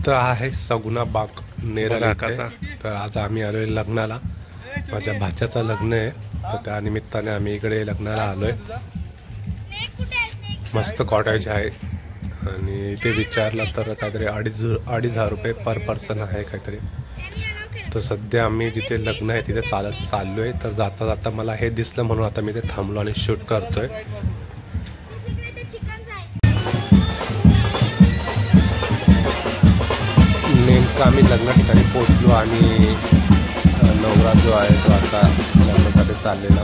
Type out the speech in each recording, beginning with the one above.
इथं आहे सगुना बाग नेरळ कसा. तर आज आम्ही आलोय लग्नाला, माझ्या भाच्याचं लग्न आहे, तर त्या निमित्ताने आम्ही इकडे लग्नाला आलोय. मस्त कॉटेज आहे आणि इथे विचारलं तर काहीतरी 2,500 रुपये पर पर्सन आहे काहीतरी. तर सध्या आम्ही जिथे लग्न आहे तिथे चाललोय. तर जाता जाता मला हे दिसलं म्हणून आता मी ते थांबलो आणि शूट करतोय. नेमकं आम्ही लग्न ठिकाणी पोहोचलो आणि नवरा जो आहे तो आता लग्नासाठी चाललेला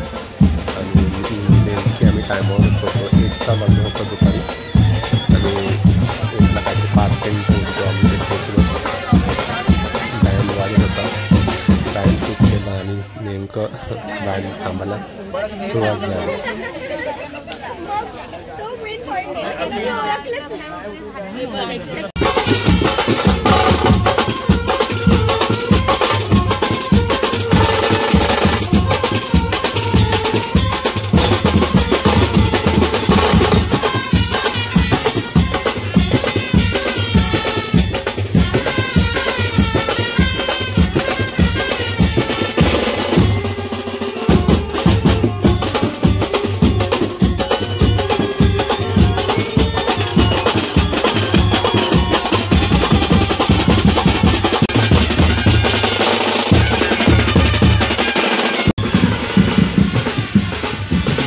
आणि नेमकी आम्ही टायमावरच होतो. 1चा लग्न होतं दुपारी आणि 1ला काहीतरी पार्किंग पोहोचलो. आम्ही ते पोहोचलो, बँड वाजत होता, बँड शूट केला आणि नेमकं बँड थांबायला सुरुवात झाली.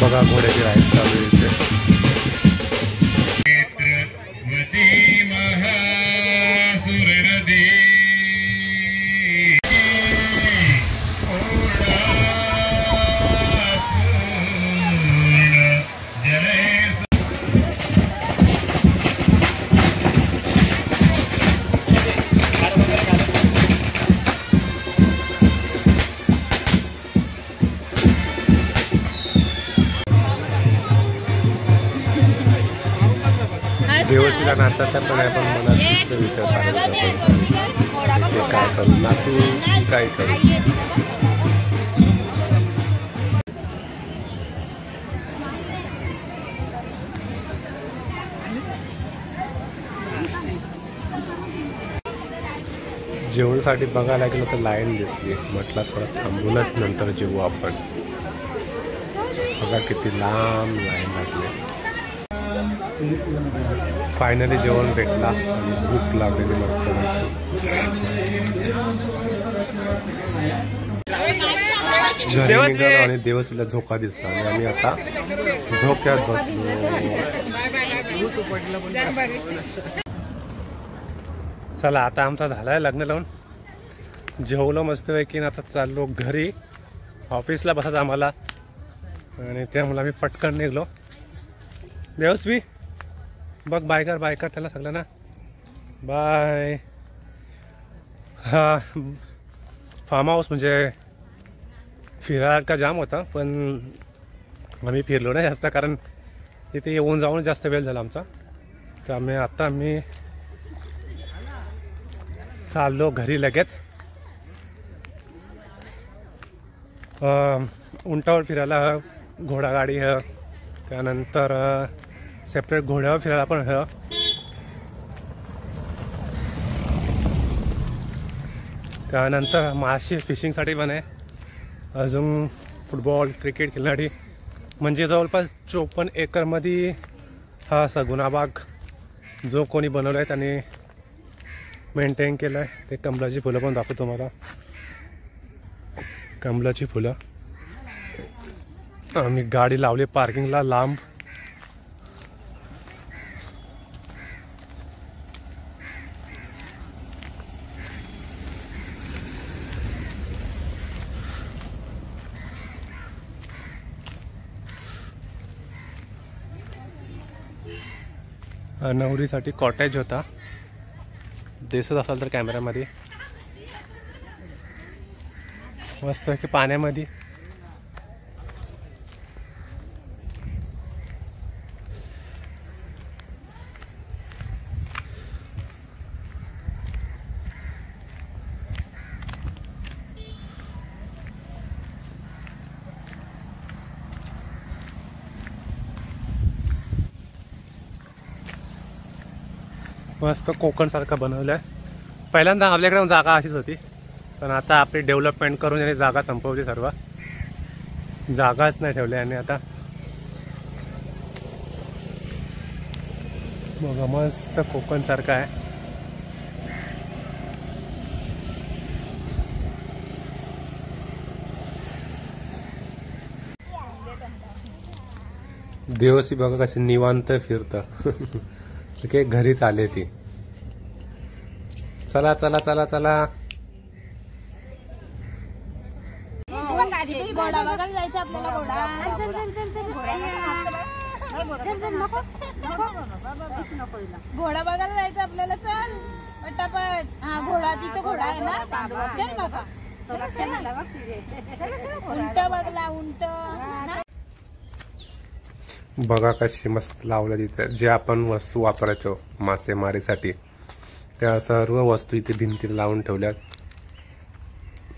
बघा घोड्याची राईड चालू आहे. देवशीला नाचायचा पण आहे, पण मनात दुसरे विचार चालू काय करू, नाचू काय करू. जेवणासाठी बघायला गेलं तर लाईन दिसली, म्हटलं थोडं थांबूनच नंतर जेवू आपण. बघा किती लांब लाईन लागली. फायनली जेवण भेटला आणि भूक लागलेली मस्त. घरी निघालो आणि देवसीला झोका दिसला आणि आम्ही आता झोक्यात बसलो. चला आता आमचा झालाय लग्न लावून, जेवलो मस्तपैकी. आता चाललो घरी, ऑफिसला बसायचं आम्हाला आणि त्यामुळे आम्ही पटकन निघलो. देवस्वी बघ बायकर त्याला सगळ्यांना बाय. हा फार्म हाऊस म्हणजे फिरायला का जाम होता, पण आम्ही फिरलो नाही जास्त, कारण तिथे येऊन जाऊन जास्त वेळ झाला आमचा. तर आम्ही चाललो घरी लगेच. उंटावर फिरायला घोडागाडी है, त्यानंतर सेपरेट घोड्यावर फिरायला पण है. त्यानंतर मासे फिशिंगसाठी पण आहे. अजून फुटबॉल क्रिकेट खेळण्यासाठी, म्हणजे जवळपास 54 एकरमध्ये हा सगुना बाग जो कोणी बनवला आहे त्याने मेंटेन केला आहे. ते कमळाची फुलं पण दाखवतो तुम्हाला, कमळाची फुलं. आम्ही गाडी लावली पार्किंगला लांब. नवरीसाठी कॉटेज होता, दिसत असाल तर कॅमेऱ्यामध्ये. मस्त की पाण्यामध्ये. मस्त कोकण सारखा बनवलाय. पहिल्यांदा आपल्याकडे जागा अशीच होती, पण आता आपली डेव्हलपमेंट करून याने जागा संपवली, सर्व जागाच नाही ठेवल्या आणि आता बघा मस्त कोकण सारखं आहे. देवसी बघा कशी निवांत फिरतं. काही घरीच आले ती. चला चला चला चला. घोडा बघायला जायचं आपल्याला. घोडा बघायला जायचं आपल्याला. चल पटापट. हा घोडा तिथे घोडा आहे ना. चल बाबा. उंट बघला उंट. बघा कशी मस्त लावलं तिथे. जे आपण वस्तू वापरायचो मासेमारीसाठी त्या सर्व वस्तू इथे भिंतीला लावून ठेवल्यात.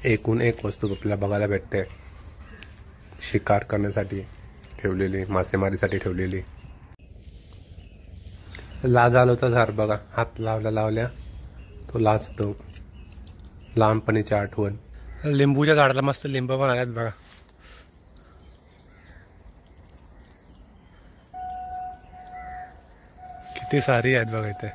एकूण एक वस्तू आपल्याला बघायला भेटते. शिकार करण्यासाठी ठेवलेली, मासेमारीसाठी ठेवलेली. लाजालोचा झाड बघा, हात लावल्या तो लाजतो. लहानपणीची आठवण. लिंबूच्या झाडाला मस्त लिंब पण आल्यात बघा. किती सारी आहेत बघा इथे.